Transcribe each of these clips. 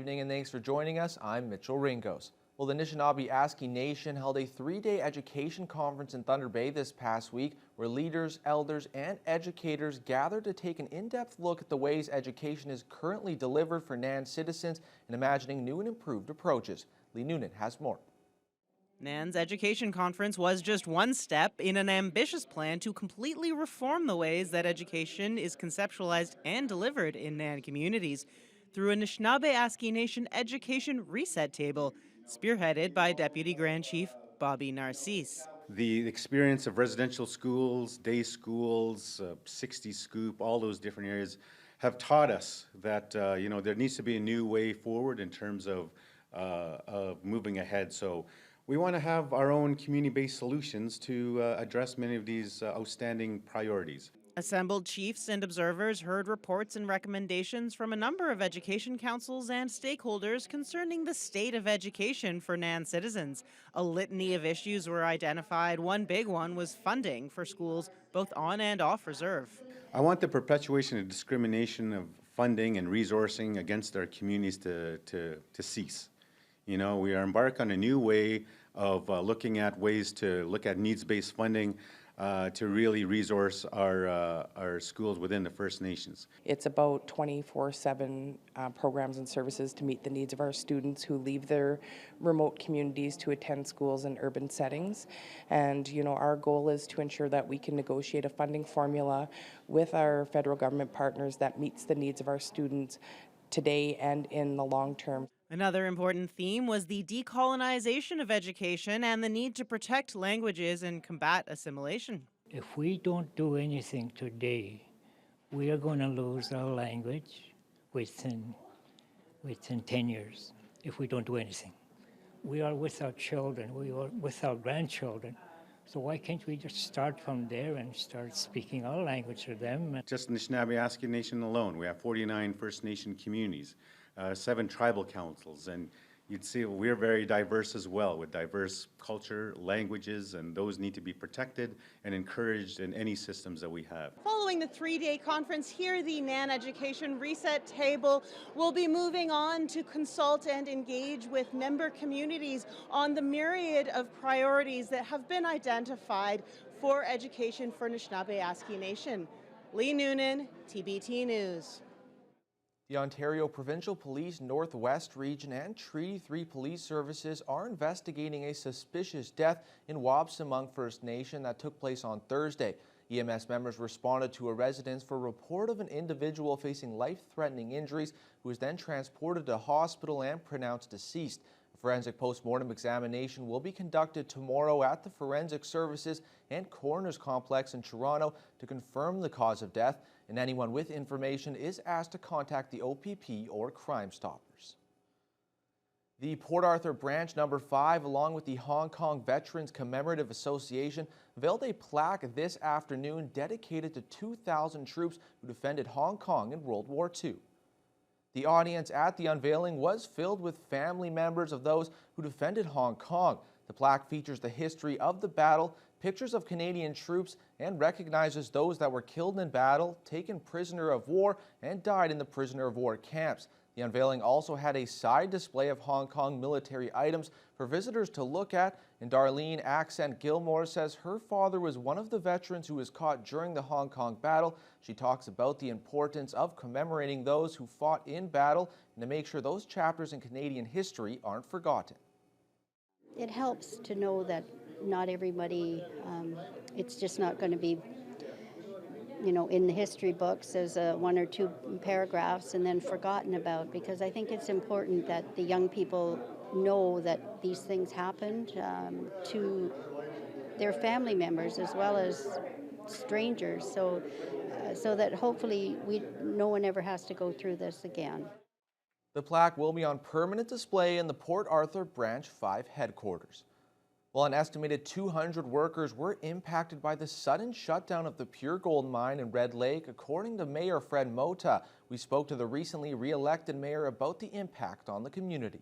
evening and thanks for joining us. I'm Mitchell Ringos. Well, the Anishinaabe-Aski Nation held a three-day education conference in Thunder Bay this past week where leaders, elders, and educators gathered to take an in-depth look at the ways education is currently delivered for NAN citizens and imagining new and improved approaches. Lee Noonan has more. NAN's education conference was just one step in an ambitious plan to completely reform the ways that education is conceptualized and delivered in NAN communities through a Anishinaabe-Aski Nation education reset table, spearheaded by Deputy Grand Chief Bobby Narcisse. The experience of residential schools, day schools, 60 Scoop, all those different areas have taught us that there needs to be a new way forward in terms of moving ahead. So we want to have our own community-based solutions to address many of these outstanding priorities. Assembled chiefs and observers heard reports and recommendations from a number of education councils and stakeholders concerning the state of education for NAN citizens. A litany of issues were identified. One big one was funding for schools both on and off reserve. I want the perpetuation of discrimination of funding and resourcing against our communities to cease. We are embarked on a new way of looking at ways to look at needs-based funding to really resource our schools within the First Nations. It's about 24/7 programs and services to meet the needs of our students who leave their remote communities to attend schools in urban settings. And our goal is to ensure that we can negotiate a funding formula with our federal government partners that meets the needs of our students today and in the long term. Another important theme was the decolonization of education and the need to protect languages and combat assimilation. If we don't do anything today, we are going to lose our language within 10 years if we don't do anything. We are with our children, we are with our grandchildren. So why can't we just start from there and start speaking our language to them? Just in the Anishinaabe-Aski Nation alone, we have 49 First Nation communities, 7 tribal councils, and you'd see we're very diverse as well, with diverse culture, languages, and those need to be protected and encouraged in any systems that we have. Following the three-day conference here, the NAN Education Reset Table will be moving on to consult and engage with member communities on the myriad of priorities that have been identified for education for Anishinaabe-Aski Nation. Lee Noonan, TBT News. The Ontario Provincial Police Northwest Region and Treaty 3 Police Services are investigating a suspicious death in Wabstamung First Nation that took place on Thursday. EMS members responded to a residence for a report of an individual facing life-threatening injuries who was then transported to hospital and pronounced deceased. A forensic post-mortem examination will be conducted tomorrow at the Forensic Services and Coroner's Complex in Toronto to confirm the cause of death, and anyone with information is asked to contact the OPP or Crime Stoppers. The Port Arthur Branch No. 5, along with the Hong Kong Veterans Commemorative Association, unveiled a plaque this afternoon dedicated to 2,000 troops who defended Hong Kong in World War II. The audience at the unveiling was filled with family members of those who defended Hong Kong. The plaque features the history of the battle, pictures of Canadian troops, and recognizes those that were killed in battle, taken prisoner of war, and died in the prisoner of war camps. The unveiling also had a side display of Hong Kong military items for visitors to look at, and Darlene Accent Gilmore says her father was one of the veterans who was caught during the Hong Kong battle. She talks about the importance of commemorating those who fought in battle and to make sure those chapters in Canadian history aren't forgotten. It helps to know that not everybody, it's just not going to be, in the history books as 1 or 2 paragraphs and then forgotten about, because I think it's important that the young people know that these things happened to their family members as well as strangers, so that hopefully no one ever has to go through this again. The plaque will be on permanent display in the Port Arthur Branch 5 headquarters. Well, an estimated 200 workers were impacted by the sudden shutdown of the Pure Gold mine in Red Lake, according to Mayor Fred Mota. We spoke to the recently re-elected mayor about the impact on the community.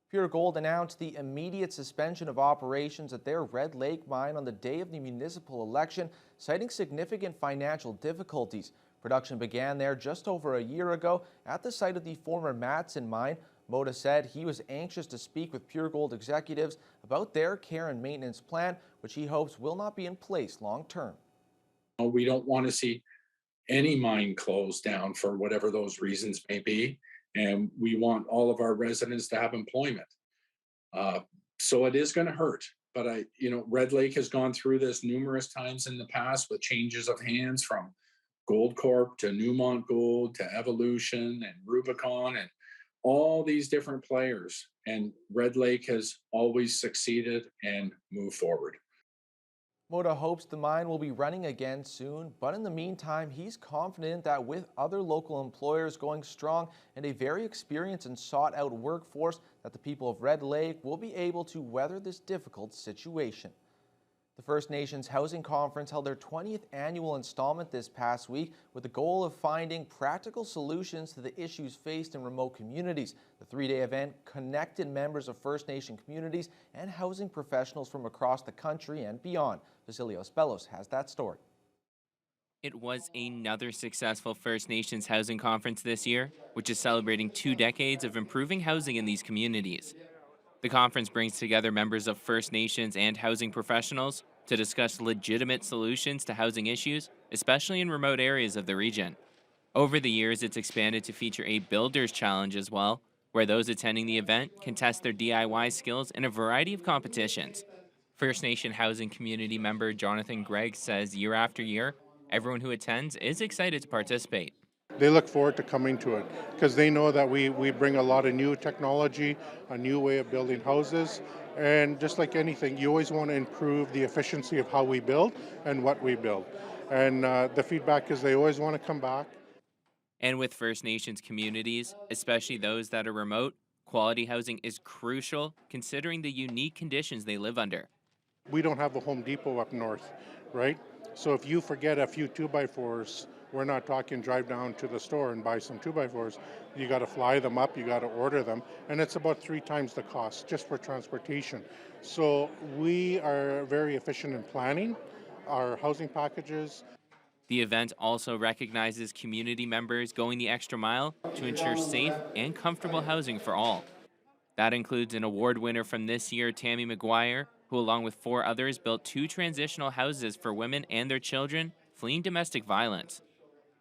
Pure Gold announced the immediate suspension of operations at their Red Lake mine on the day of the municipal election, citing significant financial difficulties. Production began there just over a year ago at the site of the former Matson mine. Moda said he was anxious to speak with Pure Gold executives about their care and maintenance plan, which he hopes will not be in place long term. We don't want to see any mine closed down for whatever those reasons may be. And we want all of our residents to have employment. So it is going to hurt. But Red Lake has gone through this numerous times in the past with changes of hands from Gold Corp to Newmont Gold to Evolution and Rubicon and all these different players. And Red Lake has always succeeded and moved forward. Moda hopes the mine will be running again soon, but in the meantime, he's confident that with other local employers going strong and a very experienced and sought-out workforce, that the people of Red Lake will be able to weather this difficult situation. The First Nations Housing Conference held their 20th annual installment this past week with the goal of finding practical solutions to the issues faced in remote communities. The three-day event connected members of First Nation communities and housing professionals from across the country and beyond. Vasilios Bellos has that story. It was another successful First Nations Housing Conference this year, which is celebrating 2 decades of improving housing in these communities. The conference brings together members of First Nations and housing professionals to discuss legitimate solutions to housing issues, especially in remote areas of the region. Over the years, it's expanded to feature a Builder's Challenge as well, where those attending the event can test their DIY skills in a variety of competitions. First Nation housing community member Jonathan Gregg says year after year, everyone who attends is excited to participate. They look forward to coming to it because they know that we bring a lot of new technology, a new way of building houses, and just like anything, you always want to improve the efficiency of how we build and what we build. And the feedback is they always want to come back. And with First Nations communities, especially those that are remote, quality housing is crucial considering the unique conditions they live under. We don't have a Home Depot up north, right? So if you forget a few 2x4s, we're not talking drive down to the store and buy some 2x4s. You got to fly them up, you got to order them, and it's about 3 times the cost just for transportation. So we are very efficient in planning our housing packages. The event also recognizes community members going the extra mile to ensure safe and comfortable housing for all. That includes an award winner from this year, Tammy McGuire, who along with 4 others built 2 transitional houses for women and their children fleeing domestic violence.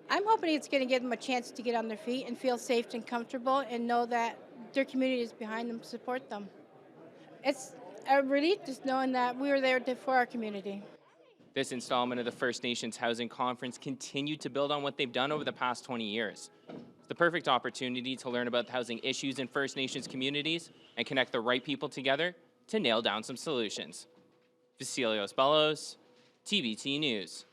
I'm hoping it's going to give them a chance to get on their feet and feel safe and comfortable and know that their community is behind them to support them. It's a relief just knowing that we were there for our community. This installment of the First Nations Housing Conference continued to build on what they've done over the past 20 years. It's the perfect opportunity to learn about the housing issues in First Nations communities and connect the right people together to nail down some solutions. Vasilios Bellos, TVT News.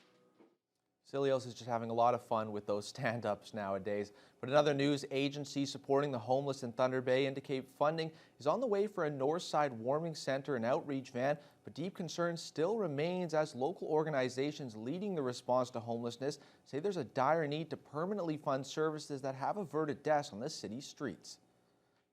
Vasilios is just having a lot of fun with those stand-ups nowadays. But in other news, agencies supporting the homeless in Thunder Bay indicate funding is on the way for a Northside warming center and outreach van, but deep concern still remains as local organizations leading the response to homelessness say there's a dire need to permanently fund services that have averted deaths on the city's streets.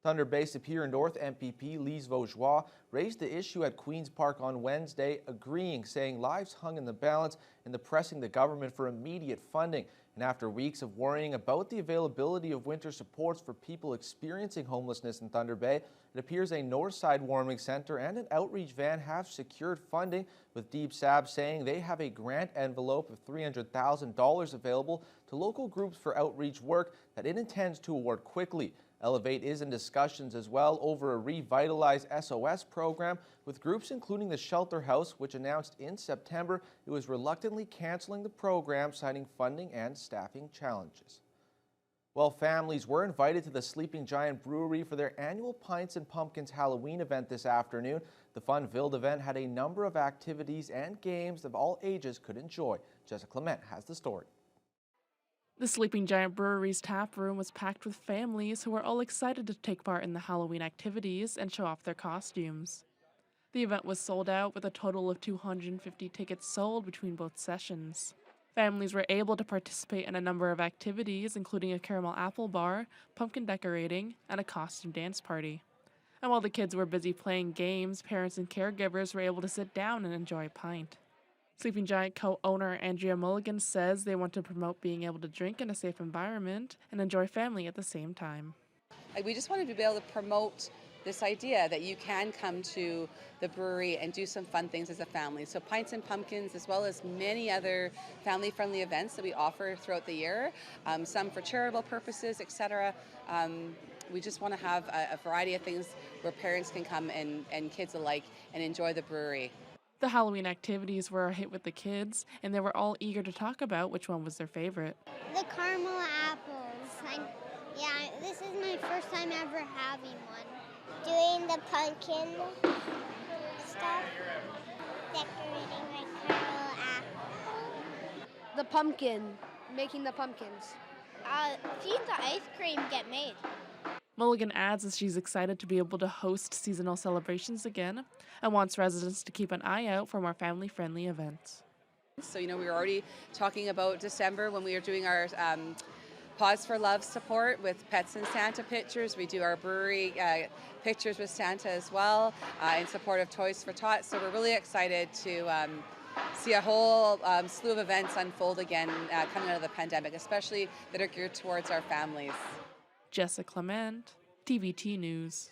Thunder Bay Superior North MPP Lise Vaugeois raised the issue at Queen's Park on Wednesday, agreeing, saying lives hung in the balance and pressing the government for immediate funding. And after weeks of worrying about the availability of winter supports for people experiencing homelessness in Thunder Bay, it appears a Northside warming center and an outreach van have secured funding, with Deep Sab saying they have a grant envelope of $300,000 available to local groups for outreach work that it intends to award quickly. Elevate is in discussions as well over a revitalized SOS program with groups including the Shelter House, which announced in September it was reluctantly canceling the program, citing funding and staffing challenges. Well, families were invited to the Sleeping Giant Brewery for their annual Pints and Pumpkins Halloween event this afternoon. The fun-filled event had a number of activities and games that all ages could enjoy. Jessica Clement has the story. The Sleeping Giant Brewery's tap room was packed with families who were all excited to take part in the Halloween activities and show off their costumes. The event was sold out with a total of 250 tickets sold between both sessions. Families were able to participate in a number of activities, including a caramel apple bar, pumpkin decorating, and a costume dance party. And while the kids were busy playing games, parents and caregivers were able to sit down and enjoy a pint. Sleeping Giant co-owner Andrea Mulligan says they want to promote being able to drink in a safe environment and enjoy family at the same time. We just wanted to be able to promote this idea that you can come to the brewery and do some fun things as a family. So Pints and Pumpkins, as well as many other family-friendly events that we offer throughout the year, some for charitable purposes, etc. We just want to have a variety of things where parents can come and kids alike and enjoy the brewery. The Halloween activities were a hit with the kids, and they were all eager to talk about which one was their favorite. The caramel apples. Yeah, this is my first time ever having one. Doing the pumpkin stuff, decorating my caramel apple. The pumpkin, making the pumpkins. Seeing the ice cream get made. Mulligan adds that she's excited to be able to host seasonal celebrations again and wants residents to keep an eye out for more family-friendly events. So, we were already talking about December when we were doing our Pause for Love support with Pets and Santa pictures. We do our brewery pictures with Santa as well in support of Toys for Tots. So we're really excited to see a whole slew of events unfold again coming out of the pandemic, especially that are geared towards our families. Jessica Clement, TVT News.